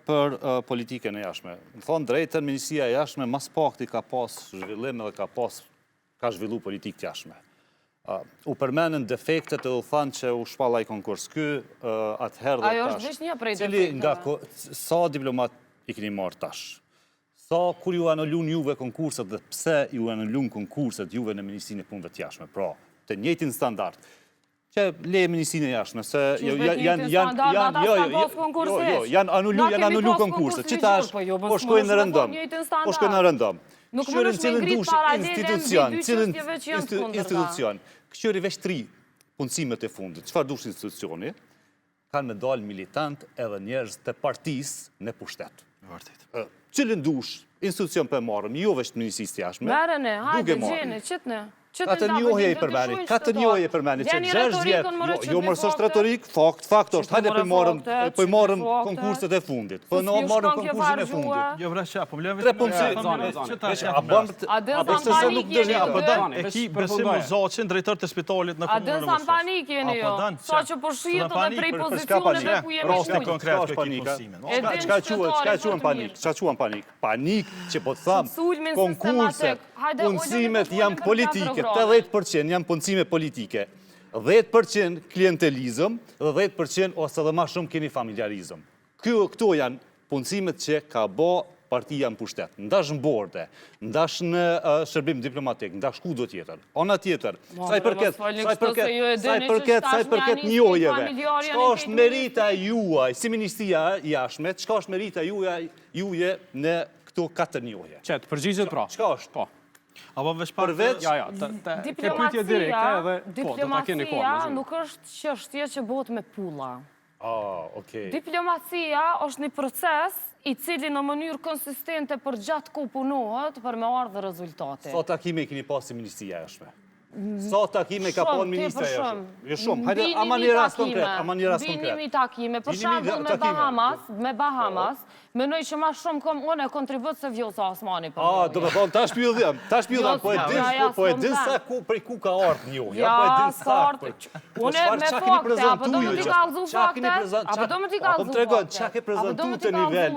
për politikën e jashtme. Më thonë drejtën, Ministria e Jashtme mas pakti ka pas zhvillim dhe ka zhvillu politikë të jashtme. U përmenën defektet edhe u thanë që u shpallaj konkurs ky, atëherë dhe tash. Ajo është veç një prej defekteve. Sa diplomat i keni marrë tash? Sa kur ju anullun juve konkurset dhe pse ju anullun konkurset juve në Ministrinë e Punëve të Jashtme? Pra, të njëjtin standard. Që le Ministrinë e Jashtme, se janë anullu konkurset. Që tash, po shkojnë në rëndëm. Këshyrin cilën dush institucion. Këshyri veç 3 punësimet e fundit. Qëfar dush institucioni? Kanë me dalë militant edhe njerëz të partisë në pushtet. Cilën dush institucion për marëm, jo veç të Ministrisë të Jashtme. Merene, hajde, gjene, qëtëne. 4 njohje i përmeni, 4 njohje i përmeni, që 6 vjetë, jo mërës është retorik, fakt është, hajde për marëm konkurset e fundit, për në marëm konkursin e fundit. Jo vresha, po vleve... 3 punësit, e ki besim u zoqin drejtër të spitalit në komunë në Vëshës. A dënë panik jeni jo, sa që përshijet dhe prej pozicionet dhe ku jemi Rosti konkret për ki punësimin. Qka quen panik? Qka quen panik? Panik që po të thamë, konkurset, punësimet janë politike, 80% janë punësime politike, 10% klientelizëm dhe 10% ose dhe ma shumë keni familjarizëm. Këto janë punësimet që ka bo partia në pushtet. Ndash në borde, ndash në shërbim diplomatik, ndash ku do tjetër. Ona tjetër, sa i përket njojeve, qka është merita juaj, si Ministria e Jashtme, qka është merita juaj në këto 4 njoje? Qetë, përgjigjet pra. Qka është? Po. Apo veç përveç... Diplomacia nuk është çështje që bëhet me pulla. Diplomacia është një proces i cili në mënyrë konsistente për gjatë ku punohet për me ardhë rezultate. Sa takime keni pas si Ministria e Jashtme? Sa takime ka pas Ministria e Jashtme? Jo shumë, hajde, ama një rast konkret. Binimi takime, për shembull me Bahamas, menoj që ma shumë kom unë e kontribut se Vjosa Osmani për një. Do me thonë, tash pjudhjem, po e din sa prej ku ka ardhë një. Ja, s'ka ardhë. Une me fakte, apo do më t'i kalzu fakte? Apo do më t'i kalzu fakte? Qa ke prezentu të nivel?